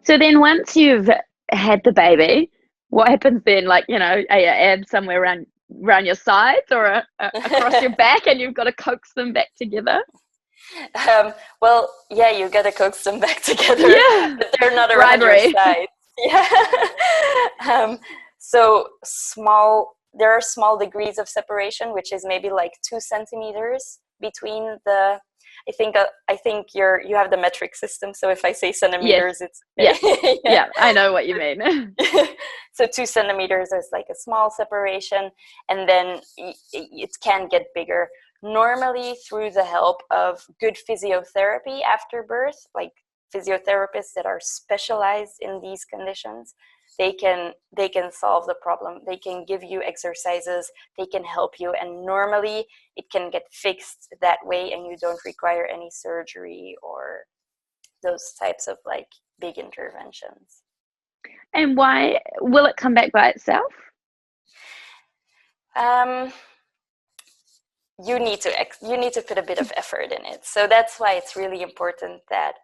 So then once you've had the baby, what happens then? Like, are your abs somewhere around your sides or across your back, and you've got to coax them back together? Well, yeah, you got to coax them back together, Yeah. but they're not around Bribery. your sides. Yeah. So there are small degrees of separation, which is maybe like 2 centimeters between the. I think you have the metric system. So if I say centimeters, Yes. it's Yeah. I know what you mean. So 2 centimeters is like a small separation, and then it can get bigger. Normally through the help of good physiotherapy after birth, like physiotherapists that are specialized in these conditions, they can solve the problem. They can give you exercises, they can help you, and normally it can get fixed that way, and you don't require any surgery or those types of like big interventions. And why will it come back by itself? You need to put a bit of effort in it. So that's why it's really important that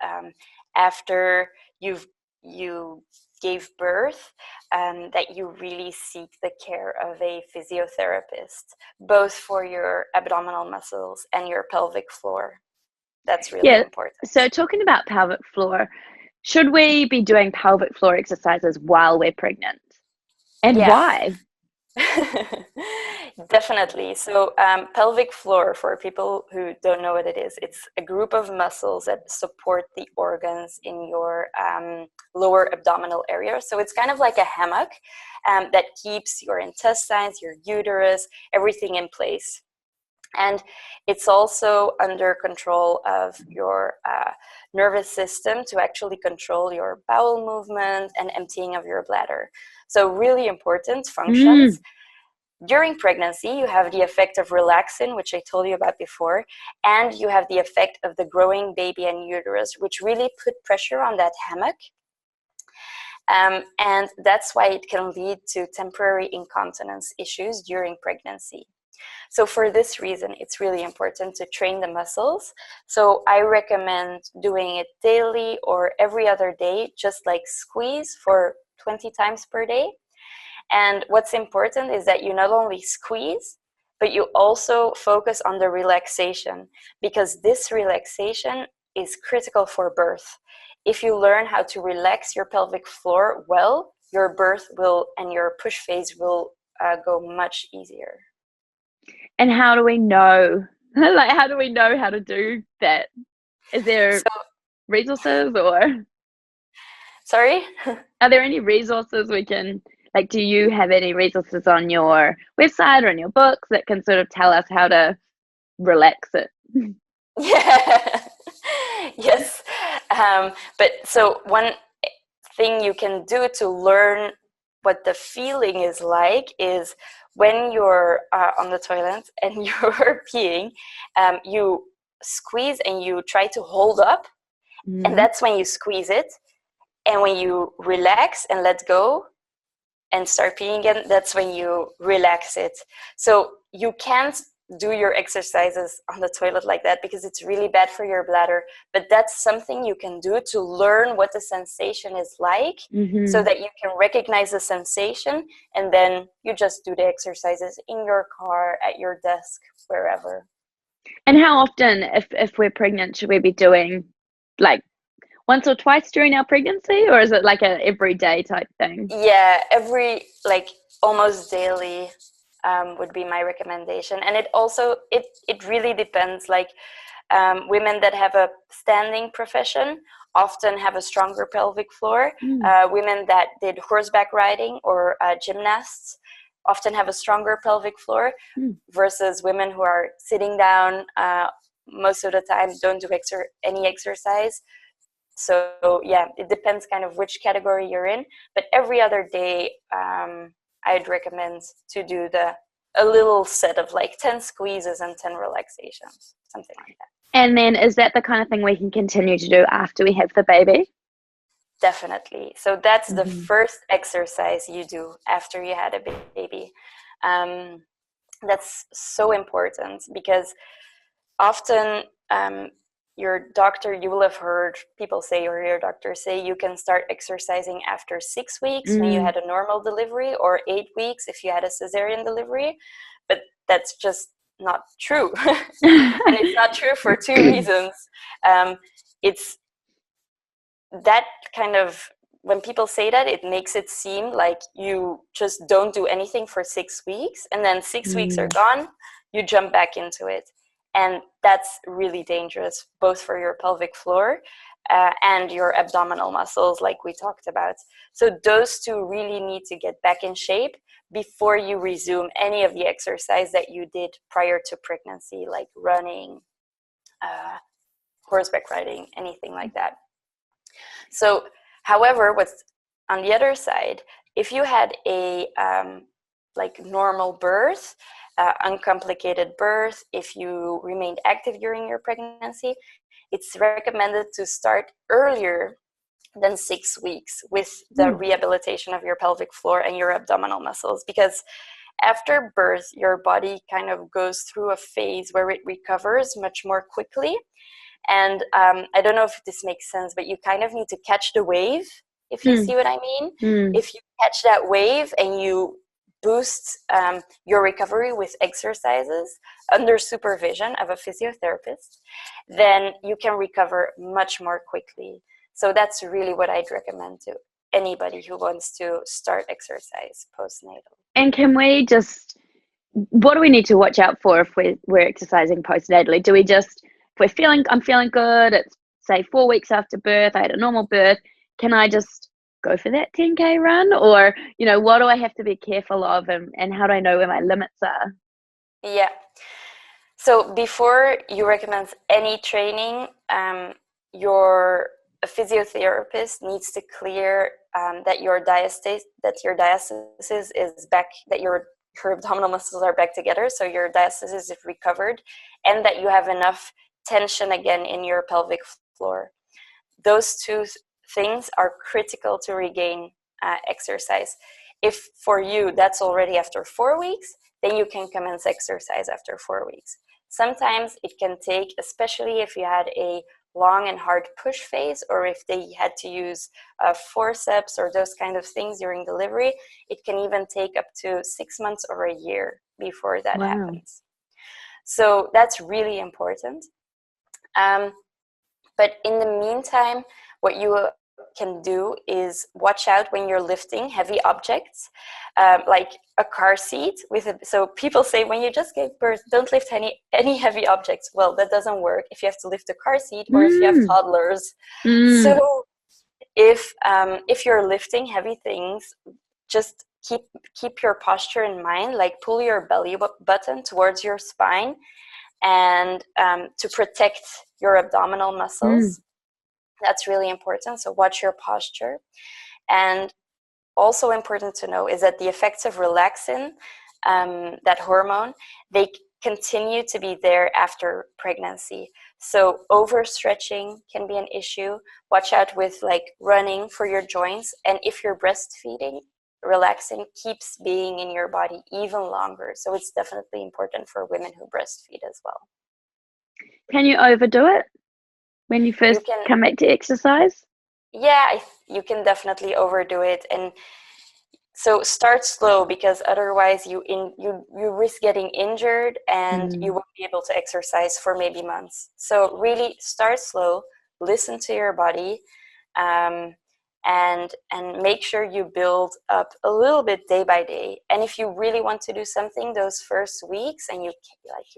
after you gave birth, that you really seek the care of a physiotherapist, both for your abdominal muscles and your pelvic floor. That's really important. So talking about pelvic floor, should we be doing pelvic floor exercises while we're pregnant? And why? Definitely. So pelvic floor, for people who don't know what it is, it's a group of muscles that support the organs in your lower abdominal area. So it's kind of like a hammock that keeps your intestines, your uterus, everything in place. And it's also under control of your nervous system to actually control your bowel movement and emptying of your bladder. So really important functions. During pregnancy, you have the effect of relaxin, which I told you about before, and you have the effect of the growing baby and uterus, which really put pressure on that hammock. And that's why it can lead to temporary incontinence issues during pregnancy. So for this reason, it's really important to train the muscles. So I recommend doing it daily or every other day, just like squeeze for 20 times per day. And what's important is that you not only squeeze, but you also focus on the relaxation, because this relaxation is critical for birth. If you learn how to relax your pelvic floor well, your birth will and your push phase will go much easier. And how do we know? How do we know how to do that? Is there resources or? Sorry? Are there any resources we can, do you have any resources on your website or in your books that can sort of tell us how to relax it? Yeah. Yes. But so one thing you can do to learn what the feeling is like is when you're on the toilet and you're peeing, you squeeze and you try to hold up, and that's when you squeeze it. And when you relax and let go and start peeing again, that's when you relax it. So you can't do your exercises on the toilet like that because it's really bad for your bladder. But that's something you can do to learn what the sensation is like, so that you can recognize the sensation, and then you just do the exercises in your car, at your desk, wherever. And how often, if we're pregnant, should we be doing once or twice during our pregnancy, or is it like a everyday type thing? Yeah, almost daily would be my recommendation. And it really depends. Women that have a standing profession often have a stronger pelvic floor. Women that did horseback riding or gymnasts often have a stronger pelvic floor, versus women who are sitting down most of the time, don't do any exercise. So yeah, it depends kind of which category you're in, but every other day I'd recommend to do a little set of 10 squeezes and 10 relaxations, something like that. And then is that the kind of thing we can continue to do after we have the baby? Definitely. So that's the first exercise you do after you had a baby. That's so important because often your doctor, you will have heard people say, or your doctor say, you can start exercising after 6 weeks when you had a normal delivery, or 8 weeks if you had a cesarean delivery. But that's just not true. And it's not true for two reasons. It's that kind of, when people say that, it makes it seem like you just don't do anything for 6 weeks, and then 6 weeks are gone, you jump back into it. And that's really dangerous, both for your pelvic floor and your abdominal muscles, like we talked about. So those two really need to get back in shape before you resume any of the exercise that you did prior to pregnancy, like running, horseback riding, anything like that. So, however, what's on the other side, if you had a like normal birth, uncomplicated birth, if you remained active during your pregnancy, it's recommended to start earlier than 6 weeks with the rehabilitation of your pelvic floor and your abdominal muscles, because after birth, your body kind of goes through a phase where it recovers much more quickly. And I don't know if this makes sense, but you kind of need to catch the wave, if you see what I mean. If you catch that wave and you boost your recovery with exercises under supervision of a physiotherapist, then you can recover much more quickly. So that's really what I'd recommend to anybody who wants to start exercise postnatal. And can we just, what do we need to watch out for if we're exercising postnatally? Do we just, if I'm feeling good, it's say 4 weeks after birth, I had a normal birth, can I just go for that 10K run? Or, what do I have to be careful of, and how do I know where my limits are? Yeah. So before you recommend any training, your physiotherapist needs to clear that your diastasis is back, that your abdominal muscles are back together, so your diastasis is recovered, and that you have enough tension again in your pelvic floor. Those two things are critical to regain exercise. If for you that's already after 4 weeks, then you can commence exercise after 4 weeks. Sometimes it can take, especially if you had a long and hard push phase, or if they had to use forceps or those kind of things during delivery, it can even take up to 6 months or a year before that happens. So that's really important. But in the meantime, what you can do is watch out when you're lifting heavy objects, like a car seat. So people say when you just gave birth, don't lift any heavy objects. Well, that doesn't work if you have to lift a car seat or if you have toddlers. So if you're lifting heavy things, just keep your posture in mind, like pull your belly button towards your spine, and to protect your abdominal muscles. That's really important. So watch your posture. And also important to know is that the effects of relaxin, that hormone, they continue to be there after pregnancy. So overstretching can be an issue. Watch out with like running for your joints. And if you're breastfeeding, relaxin keeps being in your body even longer. So it's definitely important for women who breastfeed as well. Can you overdo it when you first come back to exercise? Yeah, you can definitely overdo it. And so start slow, because otherwise you risk getting injured and you won't be able to exercise for maybe months. So really start slow, listen to your body, and make sure you build up a little bit day by day. And if you really want to do something those first weeks and you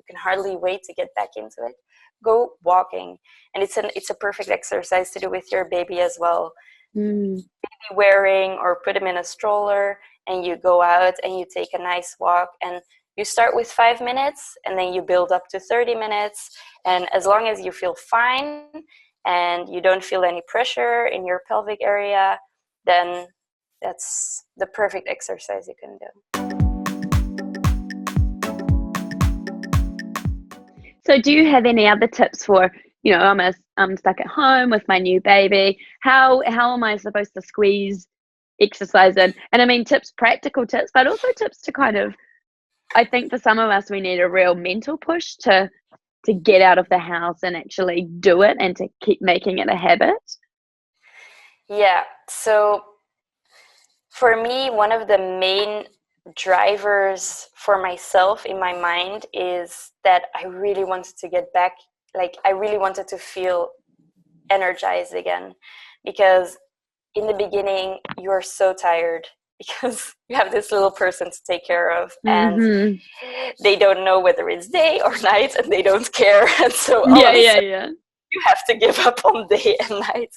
can hardly wait to get back into it, go walking. And it's a perfect exercise to do with your baby as well. Baby wearing, or put him in a stroller, and you go out and you take a nice walk, and you start with 5 minutes and then you build up to 30 minutes. And as long as you feel fine and you don't feel any pressure in your pelvic area, then that's the perfect exercise you can do. So do you have any other tips for, I'm stuck at home with my new baby. How am I supposed to squeeze exercise in? And I mean, practical tips, but also tips to kind of, I think for some of us, we need a real mental push to to get out of the house and actually do it and to keep making it a habit? Yeah. So for me, one of the main drivers for myself in my mind is that I really wanted to get back, like I really wanted to feel energized again, because in the beginning you're so tired because you have this little person to take care of, and they don't know whether it's day or night, and they don't care, and so all of a sudden you have to give up on day and night.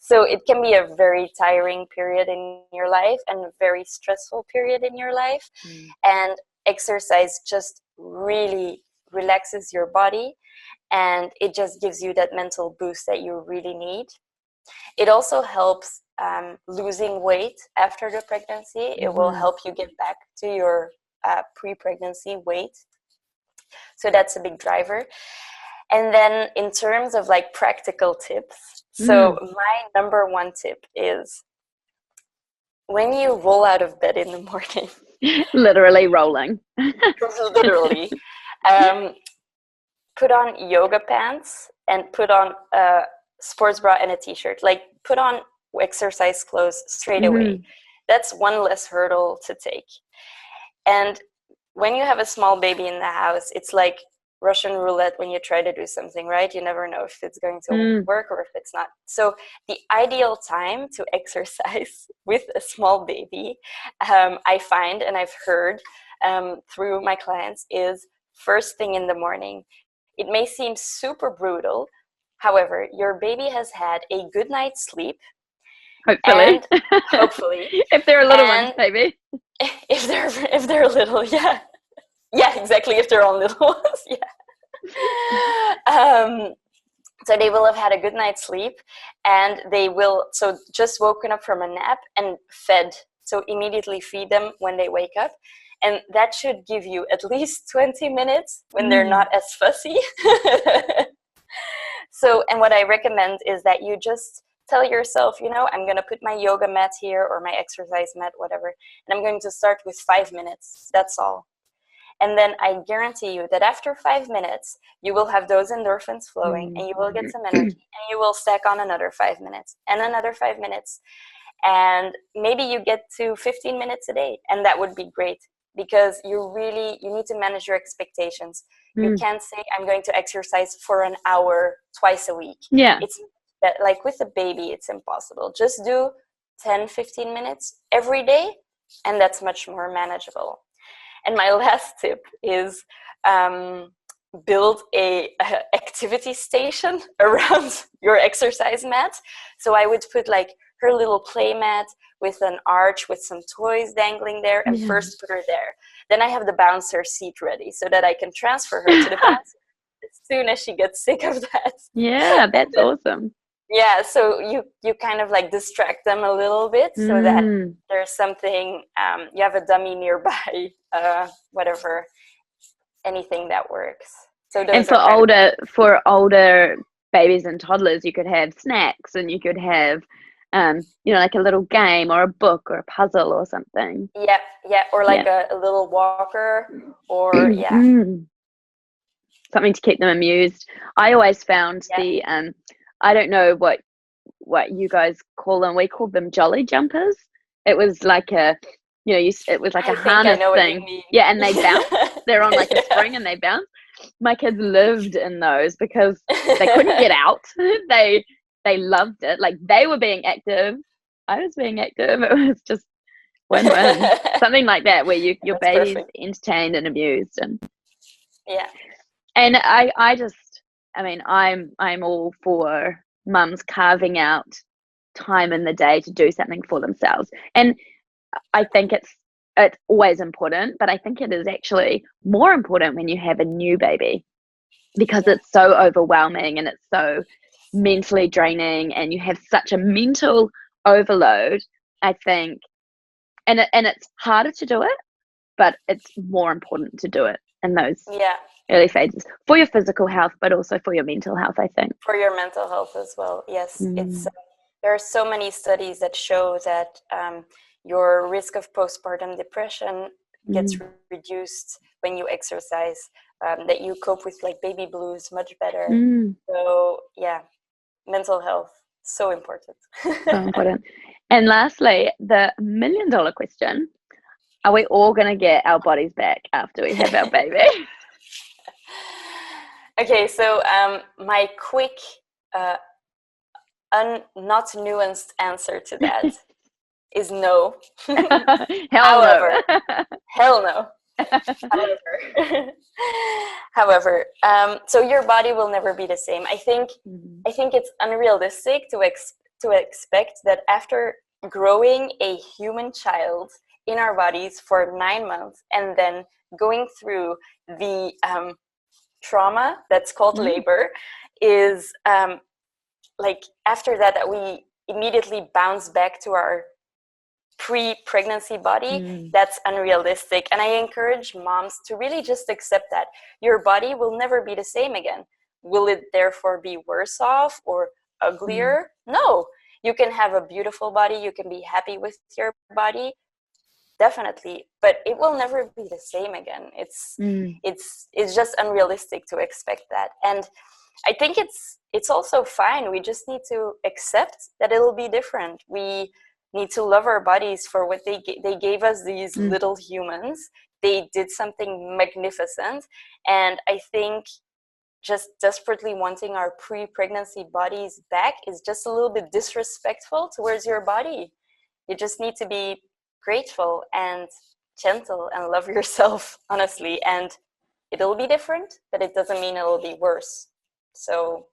So it can be a very tiring period in your life and a very stressful period in your life. And exercise just really relaxes your body, and it just gives you that mental boost that you really need. It also helps losing weight after the pregnancy. It will help you get back to your pre-pregnancy weight. So that's a big driver. And then in terms of like practical tips, so my number one tip is when you roll out of bed in the morning. Literally rolling. Literally. Put on yoga pants and put on a sports bra and a t-shirt. Like put on exercise clothes straight away. That's one less hurdle to take. And when you have a small baby in the house, it's like Russian roulette when you try to do something, right? You never know if it's going to work or if it's not. So the ideal time to exercise with a small baby, I find, and I've heard through my clients, is first thing in the morning. It may seem super brutal. However, your baby has had a good night's sleep. Hopefully. Hopefully. If they're little ones, maybe. If they're little, yeah. Yeah, exactly. If they're all little ones, yeah. So they will have had a good night's sleep, and they will just woken up from a nap and fed. So immediately feed them when they wake up, and that should give you at least 20 minutes when they're not as fussy. So, and what I recommend is that you just tell yourself, I'm going to put my yoga mat here or my exercise mat, whatever, and I'm going to start with 5 minutes. That's all. And then I guarantee you that after 5 minutes, you will have those endorphins flowing and you will get some energy, and you will stack on another 5 minutes and another 5 minutes. And maybe you get to 15 minutes a day, and that would be great, because you need to manage your expectations. You can't say, I'm going to exercise for an hour twice a week. Yeah. It's that, like with a baby, it's impossible. Just do 10, 15 minutes every day, and that's much more manageable. And my last tip is build a activity station around your exercise mat. So I would put like her little play mat with an arch with some toys dangling there, and first put her there. Then I have the bouncer seat ready so that I can transfer her to the bouncer as soon as she gets sick of that. Yeah, that's awesome. Yeah, so you kind of like distract them a little bit so that there's something, you have a dummy nearby, whatever, anything that works. So those for older babies and toddlers, you could have snacks, and you could have like a little game or a book or a puzzle or something. Yeah, or like a little walker, or something to keep them amused. I always found I don't know what you guys call them. We called them jolly jumpers. It was like a it was like a harness thing. Yeah, and they bounce. They're on like a spring and they bounce. My kids lived in those because they couldn't get out. They loved it. Like, they were being active, I was being active. It was just win-win. Something like that, where your baby's entertained and amused. And I'm all for mums carving out time in the day to do something for themselves. And I think it's always important, but I think it is actually more important when you have a new baby, because it's so overwhelming and it's so mentally draining, and you have such a mental overload, I think. And it's harder to do it, but it's more important to do it in those early phases for your physical health, but also for your mental health, I think. For your mental health as well, yes. It's there are so many studies that show that your risk of postpartum depression gets reduced when you exercise, that you cope with like baby blues much better. So yeah, mental health, so important. So important. And lastly, the $1 million question: are we all going to get our bodies back after we have our baby? Okay, so my quick, not nuanced answer to that is no. Hell no. However, so your body will never be the same. I think it's unrealistic to expect that after growing a human child in our bodies for 9 months and then going through the trauma that's called labor is like after that we immediately bounce back to our pre-pregnancy body. That's unrealistic, and I encourage moms to really just accept that your body will never be the same again. Will it therefore be worse off or uglier? No, you can have a beautiful body, you can be happy with your body, definitely, but it will never be the same again. It's just unrealistic to expect that, and I think it's also fine. We just need to accept that it'll be different. We need to love our bodies for what they gave us, these little humans. They did something magnificent, and I think just desperately wanting our pre-pregnancy bodies back is just a little bit disrespectful towards your body. You just need to be grateful and gentle and love yourself, honestly, and it'll be different, but it doesn't mean it'll be worse. So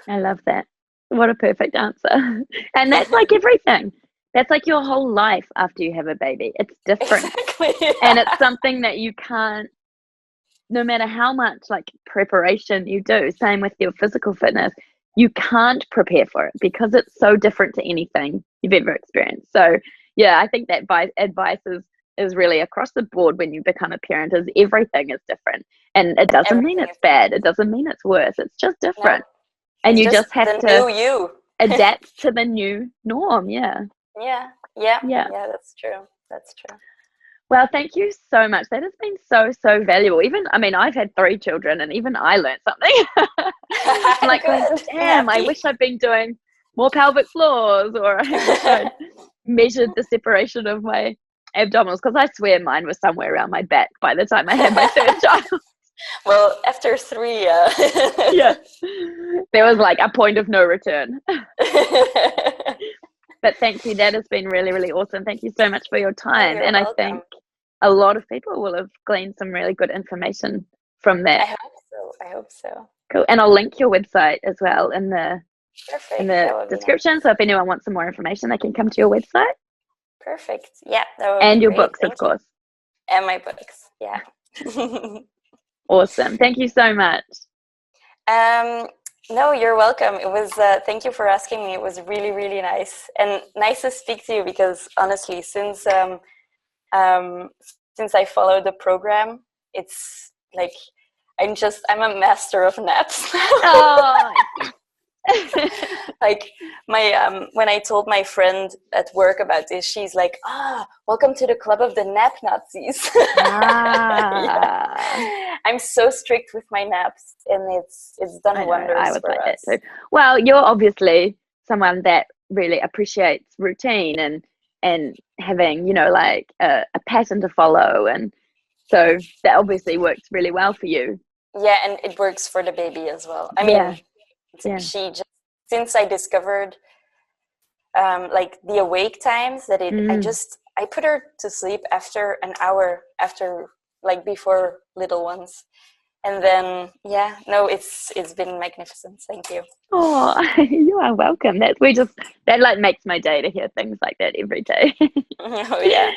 yeah. I love that. What a perfect answer. And that's like everything. That's like your whole life after you have a baby. It's different. Exactly, yeah. And it's something that you can't, no matter how much like preparation you do, same with your physical fitness, you can't prepare for it because it's so different to anything you've ever experienced. So yeah, I think that advice is really across the board when you become a parent, is everything is different. And it doesn't mean it's bad. It doesn't mean it's worse. It's just different. No. And you just have to adapt to the new norm. Yeah, that's true. Well, thank you so much. That has been so valuable. Even, I mean, I've had 3 children and even I learned something. I'm like, damn, I wish I'd been doing more pelvic floors, or I wish I'd measured the separation of my abdominals, because I swear mine was somewhere around my back by the time I had my 3rd child. Well, after 3, yeah, there was like a point of no return. But thank you. That has been really, really awesome. Thank you so much for your time. And I think a lot of people will have gleaned some really good information from that. I hope so. Cool. And I'll link your website as well in the description. Nice. So if anyone wants some more information, they can come to your website. Perfect. Yeah. That would and be your great. books, Thank of course. And my books. Yeah. Awesome. Thank you so much. No, you're welcome. It was, thank you for asking me. It was really, really nice, and nice to speak to you, because honestly, since I followed the program, it's like, I'm a master of naps. Oh. Like my when I told my friend at work about this, she's like, welcome to the club of the nap Nazis. Yeah. I'm so strict with my naps, and it's done wonders for us. That too. Well, you're obviously someone that really appreciates routine and having, like a pattern to follow, and so that obviously works really well for you. Yeah, and it works for the baby as well. I mean, she just, since I discovered like the awake times, that I put her to sleep after an hour after, like, before little ones, and then it's been magnificent. Thank you. Oh, you are welcome. That like makes my day to hear things like that every day. Oh yeah.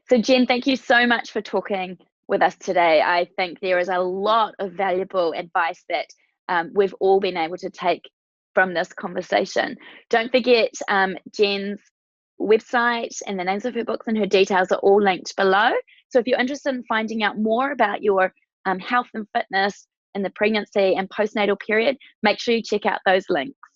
So Jen, thank you so much for talking with us today. I think there is a lot of valuable advice that we've all been able to take from this conversation. Don't forget Jen's website and the names of her books and her details are all linked below. So if you're interested in finding out more about your health and fitness in the pregnancy and postnatal period, make sure you check out those links.